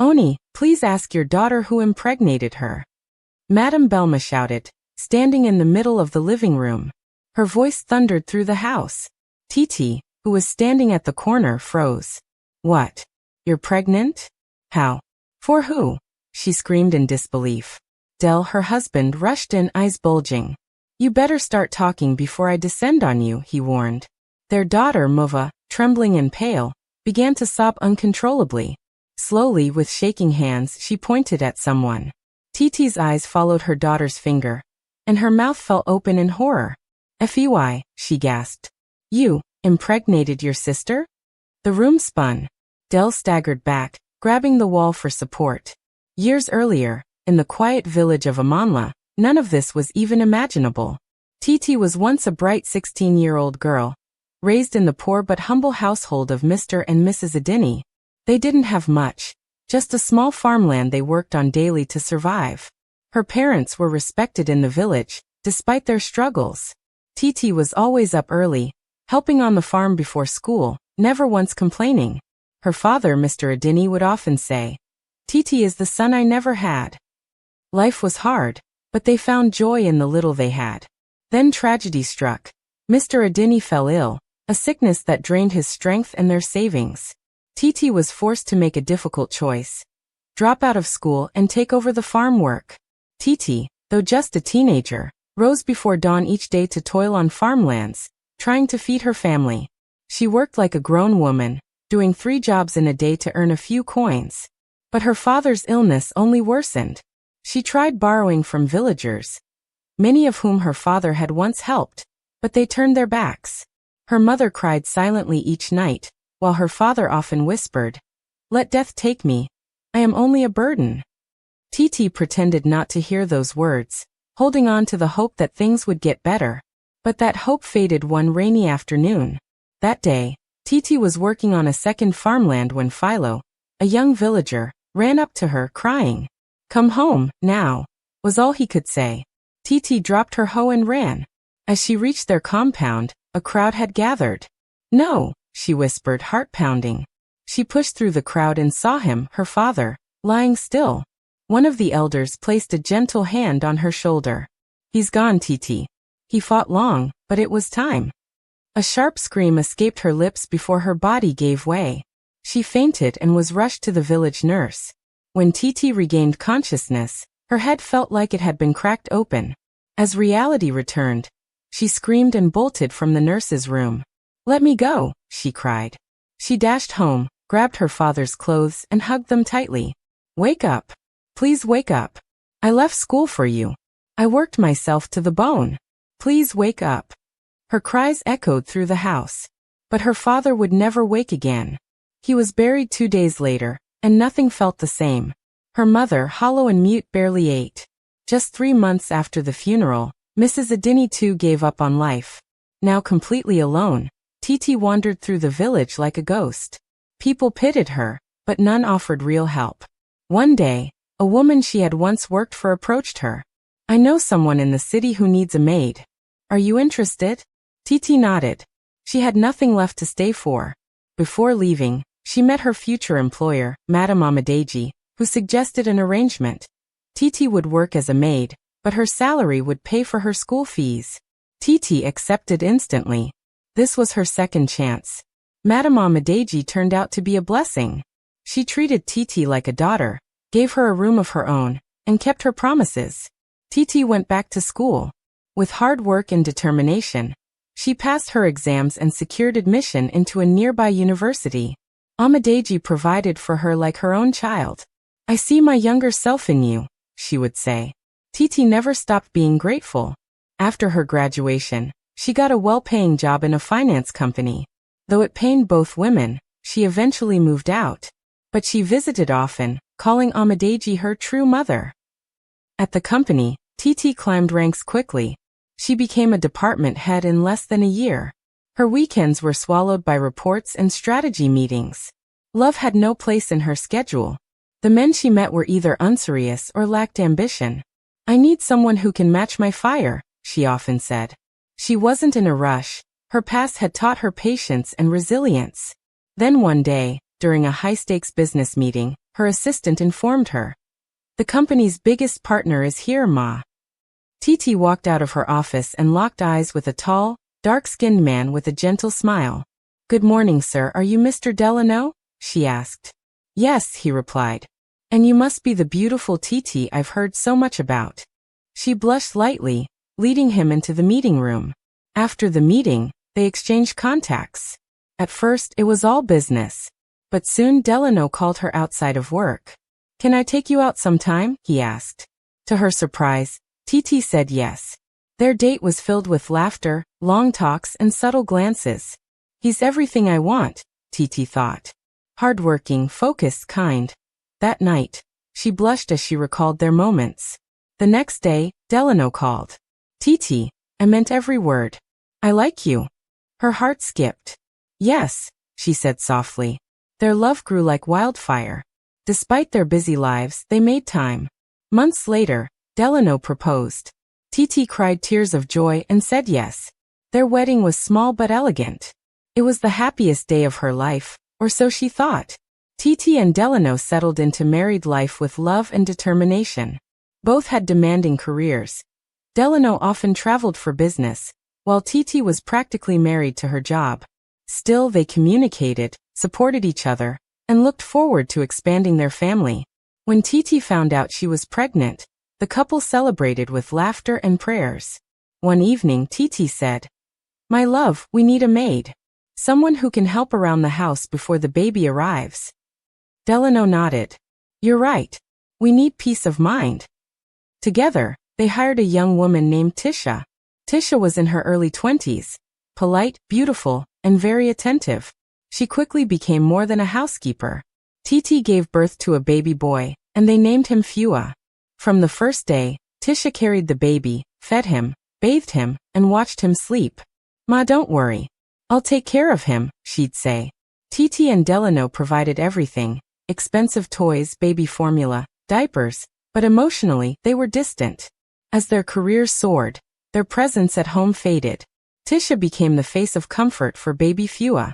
Oni, please ask your daughter who impregnated her. Madame Belma shouted, standing in the middle of the living room. Her voice thundered through the house. Titi, who was standing at the corner, froze. What? You're pregnant? How? For who? She screamed in disbelief. Del, her husband, rushed in, eyes bulging. You better start talking before I descend on you, he warned. Their daughter, Mova, trembling and pale, began to sob uncontrollably. Slowly, with shaking hands, she pointed at someone. Titi's eyes followed her daughter's finger, and her mouth fell open in horror. Fey, she gasped. You impregnated your sister? The room spun. Del staggered back, grabbing the wall for support. Years earlier, in the quiet village of Amanla, none of this was even imaginable. Titi was once a bright 16-year-old girl, raised in the poor but humble household of Mr. and Mrs. Adini. They didn't have much, just a small farmland they worked on daily to survive. Her parents were respected in the village, despite their struggles. Titi was always up early, helping on the farm before school, never once complaining. Her father, Mr. Adini, would often say, Titi is the son I never had. Life was hard, but they found joy in the little they had. Then tragedy struck. Mr. Adini fell ill, a sickness that drained his strength and their savings. Titi was forced to make a difficult choice. Drop out of school and take over the farm work. Titi, though just a teenager, rose before dawn each day to toil on farmlands, trying to feed her family. She worked like a grown woman, doing 3 jobs in a day to earn a few coins. But her father's illness only worsened. She tried borrowing from villagers, many of whom her father had once helped, but they turned their backs. Her mother cried silently each night, while her father often whispered, Let death take me. I am only a burden. Titi pretended not to hear those words, holding on to the hope that things would get better. But that hope faded one rainy afternoon. That day, Titi was working on a second farmland when Philo, a young villager, ran up to her, crying. Come home, now, was all he could say. Titi dropped her hoe and ran. As she reached their compound, a crowd had gathered. No, she whispered, heart pounding. She pushed through the crowd and saw him, her father, lying still. One of the elders placed a gentle hand on her shoulder. He's gone, Titi. He fought long, but it was time. A sharp scream escaped her lips before her body gave way. She fainted and was rushed to the village nurse. When Titi regained consciousness, her head felt like it had been cracked open. As reality returned, she screamed and bolted from the nurse's room. Let me go, she cried. She dashed home, grabbed her father's clothes and hugged them tightly. Wake up. Please wake up. I left school for you. I worked myself to the bone. Please wake up. Her cries echoed through the house. But her father would never wake again. He was buried 2 days later, and nothing felt the same. Her mother, hollow and mute, barely ate. Just 3 months after the funeral, Mrs. Adini too gave up on life. Now completely alone, Titi wandered through the village like a ghost. People pitied her, but none offered real help. One day, a woman she had once worked for approached her. I know someone in the city who needs a maid. Are you interested? Titi nodded. She had nothing left to stay for. Before leaving, she met her future employer, Madame Amadeji, who suggested an arrangement. Titi would work as a maid, but her salary would pay for her school fees. Titi accepted instantly. This was her second chance. Madame Amadeji turned out to be a blessing. She treated Titi like a daughter, gave her a room of her own, and kept her promises. Titi went back to school. With hard work and determination, she passed her exams and secured admission into a nearby university. Amadeji provided for her like her own child. I see my younger self in you, she would say. Titi never stopped being grateful. After her graduation, she got a well-paying job in a finance company. Though it pained both women, she eventually moved out. But she visited often, calling Amadeji her true mother. At the company, Titi climbed ranks quickly. She became a department head in less than a year. Her weekends were swallowed by reports and strategy meetings. Love had no place in her schedule. The men she met were either unserious or lacked ambition. I need someone who can match my fire, she often said. She wasn't in a rush. Her past had taught her patience and resilience. Then one day, during a high-stakes business meeting, her assistant informed her. The company's biggest partner is here, Ma. Titi walked out of her office and locked eyes with a tall, dark-skinned man with a gentle smile. Good morning, sir. Are you Mr. Delano? She asked. Yes, he replied. And you must be the beautiful Titi I've heard so much about. She blushed lightly, leading him into the meeting room. After the meeting, they exchanged contacts. At first, it was all business. But soon Delano called her outside of work. Can I take you out sometime? He asked. To her surprise, Titi said yes. Their date was filled with laughter, long talks, and subtle glances. He's everything I want, Titi thought. Hardworking, focused, kind. That night, she blushed as she recalled their moments. The next day, Delano called. Titi, I meant every word. I like you. Her heart skipped. Yes, she said softly. Their love grew like wildfire. Despite their busy lives, they made time. Months later, Delano proposed. Titi cried tears of joy and said yes. Their wedding was small but elegant. It was the happiest day of her life, or so she thought. Titi and Delano settled into married life with love and determination. Both had demanding careers. Delano often traveled for business, while Titi was practically married to her job. Still, they communicated, supported each other, and looked forward to expanding their family. When Titi found out she was pregnant, the couple celebrated with laughter and prayers. One evening, Titi said, My love, we need a maid. Someone who can help around the house before the baby arrives. Delano nodded. You're right. We need peace of mind. Together, they hired a young woman named Tisha. Tisha was in her early 20s, polite, beautiful, and very attentive. She quickly became more than a housekeeper. Titi gave birth to a baby boy, and they named him Fua. From the first day, Tisha carried the baby, fed him, bathed him, and watched him sleep. Ma, don't worry. I'll take care of him, she'd say. Titi and Delano provided everything, expensive toys, baby formula, diapers, but emotionally, they were distant. As their careers soared, their presence at home faded. Tisha became the face of comfort for baby Fua.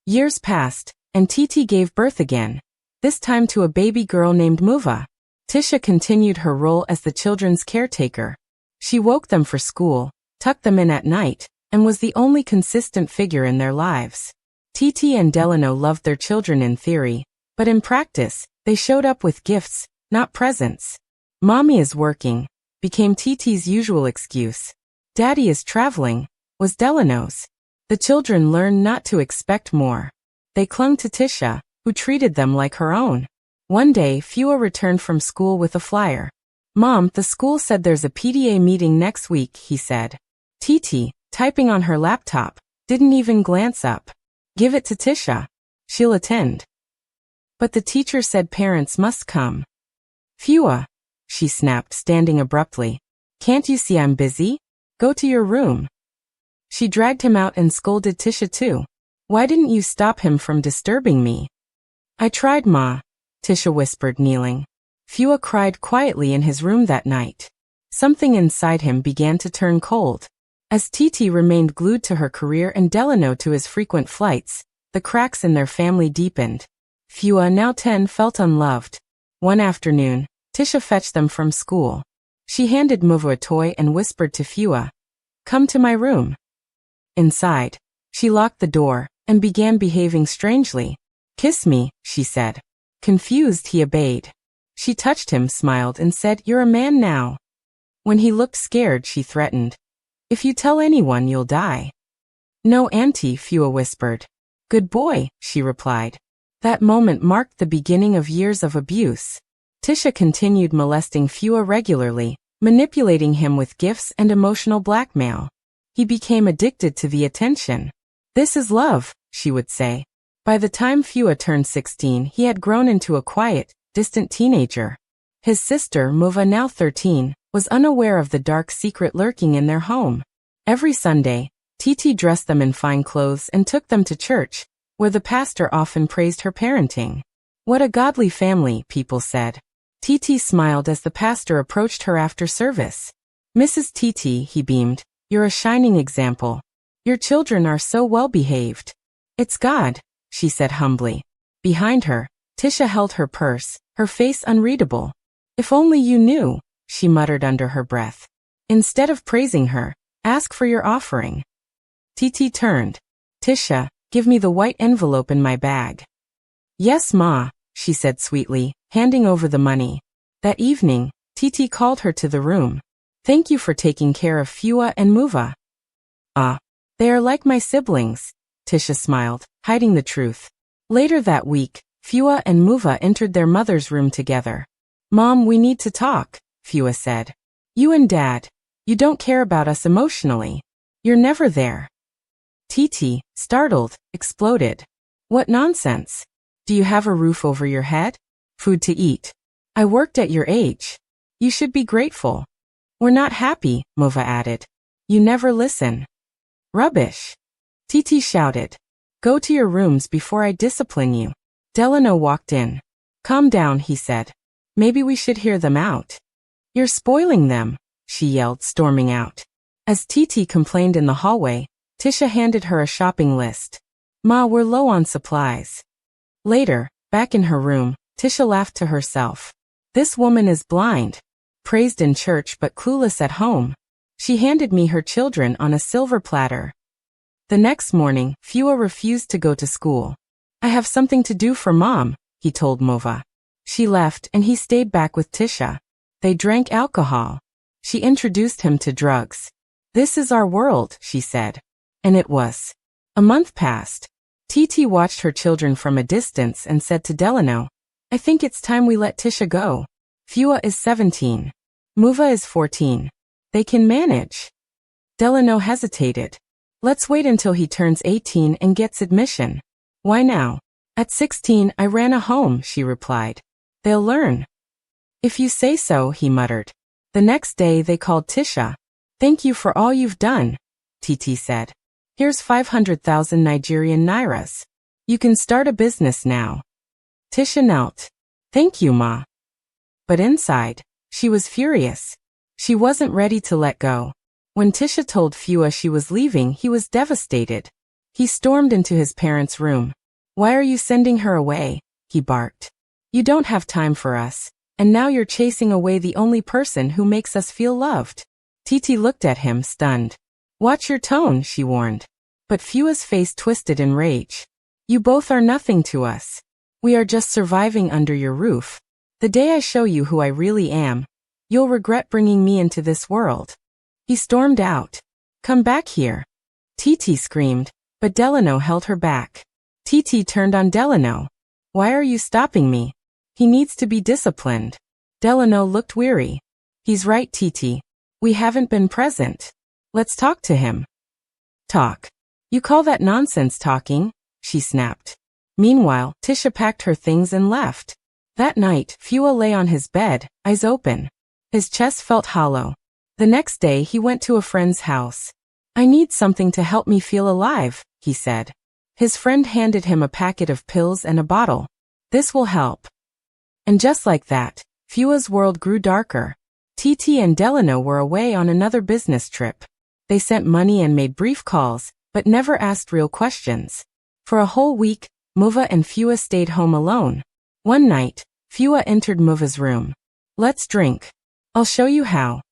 Years passed, and Titi gave birth again, this time to a baby girl named Muva. Tisha continued her role as the children's caretaker. She woke them for school, tucked them in at night, and was the only consistent figure in their lives. Titi and Delano loved their children in theory, but in practice, they showed up with gifts, not presents. Mommy is working, became Titi's usual excuse. Daddy is traveling, was Delano's. The children learned not to expect more. They clung to Tisha, who treated them like her own. One day, Fua returned from school with a flyer. Mom, the school said there's a PTA meeting next week, he said. Titi, typing on her laptop, didn't even glance up. Give it to Tisha. She'll attend. But the teacher said parents must come. Fua, she snapped, standing abruptly. Can't you see I'm busy? Go to your room. She dragged him out and scolded Tisha too. Why didn't you stop him from disturbing me? I tried, Ma, Tisha whispered, kneeling. Fua cried quietly in his room that night. Something inside him began to turn cold. As Titi remained glued to her career and Delano to his frequent flights, the cracks in their family deepened. Fua, now 10, felt unloved. One afternoon, Tisha fetched them from school. She handed Muvu a toy and whispered to Fua, Come to my room. Inside, she locked the door and began behaving strangely. Kiss me, she said. Confused, he obeyed. She touched him, smiled, and said, You're a man now. When he looked scared, she threatened, If you tell anyone, you'll die. No, Auntie, Fua whispered. Good boy, she replied. That moment marked the beginning of years of abuse. Tisha continued molesting Fua regularly, manipulating him with gifts and emotional blackmail. He became addicted to the attention. This is love, she would say. By the time Fua turned 16, he had grown into a quiet, distant teenager. His sister, Muva, now 13, was unaware of the dark secret lurking in their home. Every Sunday, Titi dressed them in fine clothes and took them to church, where the pastor often praised her parenting. What a godly family, people said. Titi smiled as the pastor approached her after service. Mrs. Titi, he beamed, you're a shining example. Your children are so well behaved. It's God, she said humbly. Behind her, Tisha held her purse, her face unreadable. If only you knew, she muttered under her breath. Instead of praising her, ask for your offering. Titi turned. Tisha, give me the white envelope in my bag. Yes, Ma, she said sweetly, handing over the money. That evening, Titi called her to the room. Thank you for taking care of Fua and Muva. Ah, they are like my siblings, Tisha smiled, hiding the truth. Later that week, Fua and Muva entered their mother's room together. Mom, we need to talk, Fua said. You and Dad, you don't care about us emotionally. You're never there. Titi, startled, exploded. What nonsense. Do you have a roof over your head? Food to eat. I worked at your age. You should be grateful. We're not happy, Muva added. You never listen. Rubbish. Titi shouted. Go to your rooms before I discipline you. Delano walked in. Calm down, he said. Maybe we should hear them out. You're spoiling them, she yelled, storming out. As Titi complained in the hallway, Tisha handed her a shopping list. Ma, we're low on supplies. Later, back in her room, Tisha laughed to herself. This woman is blind. Praised in church but clueless at home. She handed me her children on a silver platter. The next morning, Fua refused to go to school. I have something to do for Mom, he told Muva. She left and he stayed back with Tisha. They drank alcohol. She introduced him to drugs. This is our world, she said. And it was. A month passed. Titi watched her children from a distance and said to Delano, I think it's time we let Tisha go. Fua is 17. Muva is 14. They can manage. Delano hesitated. Let's wait until he turns 18 and gets admission. Why now? At 16, I ran a home, she replied. They'll learn. If you say so, he muttered. The next day they called Tisha. Thank you for all you've done, Titi said. Here's 500,000 Nigerian nairas. You can start a business now. Tisha knelt. Thank you, Ma. But inside, she was furious. She wasn't ready to let go. When Tisha told Fua she was leaving, he was devastated. He stormed into his parents' room. Why are you sending her away? He barked. You don't have time for us, and now you're chasing away the only person who makes us feel loved. Titi looked at him, stunned. Watch your tone, she warned. But Fua's face twisted in rage. You both are nothing to us. We are just surviving under your roof. The day I show you who I really am, you'll regret bringing me into this world. He stormed out. Come back here. Titi screamed, but Delano held her back. Titi turned on Delano. Why are you stopping me? He needs to be disciplined. Delano looked weary. He's right, Titi. We haven't been present. Let's talk to him. Talk. You call that nonsense talking? She snapped. Meanwhile, Tisha packed her things and left. That night, Fua lay on his bed, eyes open. His chest felt hollow. The next day he went to a friend's house. I need something to help me feel alive, he said. His friend handed him a packet of pills and a bottle. This will help. And just like that, Fua's world grew darker. Titi and Delano were away on another business trip. They sent money and made brief calls, but never asked real questions. For a whole week, Muva and Fua stayed home alone. One night, Fua entered Muva's room. Let's drink. I'll show you how.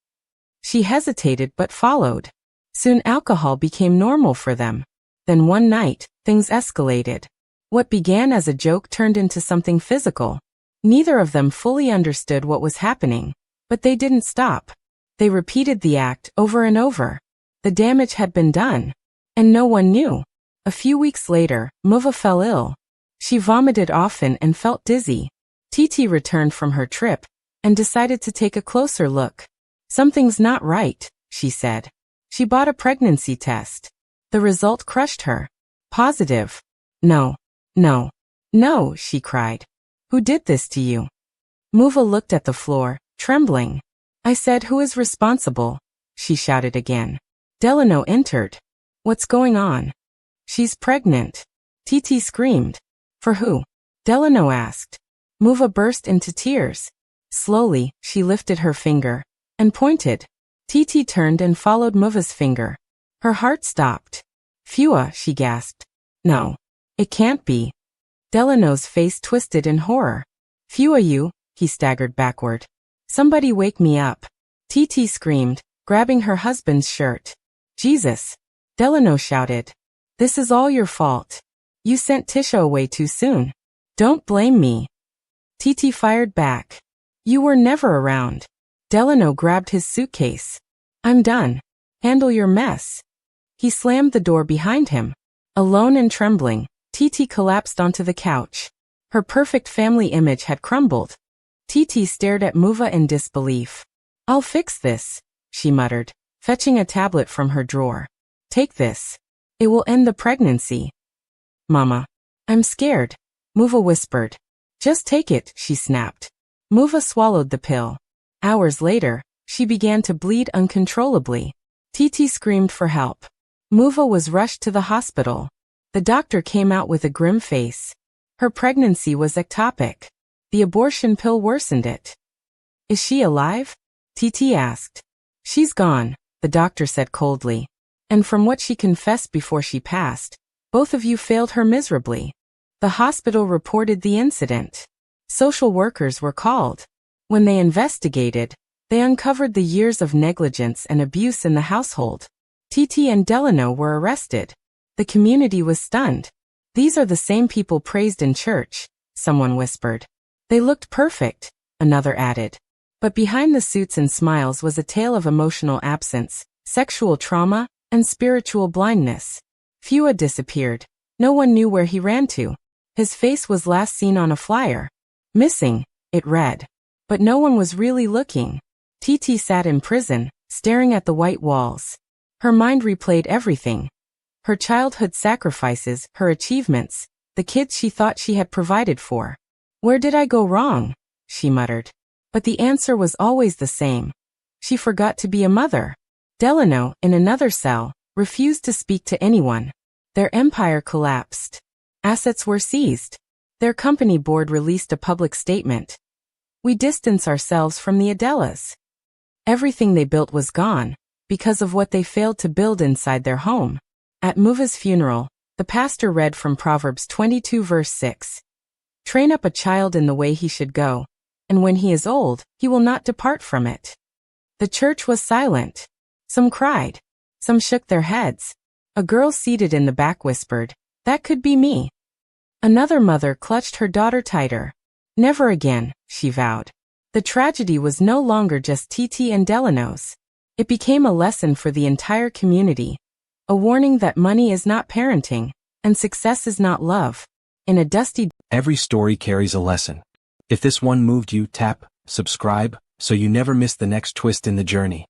She hesitated but followed. Soon alcohol became normal for them. Then one night, things escalated. What began as a joke turned into something physical. Neither of them fully understood what was happening, but they didn't stop. They repeated the act over and over. The damage had been done, and no one knew. A few weeks later, Muva fell ill. She vomited often and felt dizzy. Titi returned from her trip and decided to take a closer look. Something's not right, she said. She bought a pregnancy test. The result crushed her. Positive. No, no, no, she cried. Who did this to you? Muva looked at the floor, trembling. I said, who is responsible? She shouted again. Delano entered. What's going on? She's pregnant. Titi screamed. For who? Delano asked. Muva burst into tears. Slowly, she lifted her finger and pointed. Titi turned and followed Muva's finger. Her heart stopped. Fua, she gasped. No. It can't be. Delano's face twisted in horror. Phew, you, he staggered backward. Somebody wake me up. TT screamed, grabbing her husband's shirt. Jesus! Delano shouted. This is all your fault. You sent Tisha away too soon. Don't blame me. TT fired back. You were never around. Delano grabbed his suitcase. I'm done. Handle your mess. He slammed the door behind him. Alone and trembling, TT collapsed onto the couch. Her perfect family image had crumbled. TT stared at Muva in disbelief. I'll fix this, she muttered, fetching a tablet from her drawer. Take this. It will end the pregnancy. Mama. I'm scared, Muva whispered. Just take it, she snapped. Muva swallowed the pill. Hours later, she began to bleed uncontrollably. TT screamed for help. Muva was rushed to the hospital. The doctor came out with a grim face. Her pregnancy was ectopic. The abortion pill worsened it. Is she alive? TT asked. She's gone, the doctor said coldly. And from what she confessed before she passed, both of you failed her miserably. The hospital reported the incident. Social workers were called. When they investigated, they uncovered the years of negligence and abuse in the household. TT and Delano were arrested. The community was stunned. These are the same people praised in church, someone whispered. They looked perfect, another added. But behind the suits and smiles was a tale of emotional absence, sexual trauma, and spiritual blindness. Fua disappeared. No one knew where he ran to. His face was last seen on a flyer. Missing, it read. But no one was really looking. TT sat in prison, staring at the white walls. Her mind replayed everything. Her childhood sacrifices, her achievements, the kids she thought she had provided for. Where did I go wrong? She muttered. But the answer was always the same. She forgot to be a mother. Delano, in another cell, refused to speak to anyone. Their empire collapsed. Assets were seized. Their company board released a public statement. We distance ourselves from the Adelas. Everything they built was gone, because of what they failed to build inside their home. At Muva's funeral, the pastor read from Proverbs 22 verse 6. Train up a child in the way he should go, and when he is old, he will not depart from it. The church was silent. Some cried. Some shook their heads. A girl seated in the back whispered, that could be me. Another mother clutched her daughter tighter. Never again, she vowed. The tragedy was no longer just TT and Delano's. It became a lesson for the entire community. A warning that money is not parenting, and success is not love. In a dusty... Every story carries a lesson. If this one moved you, tap subscribe, so you never miss the next twist in the journey.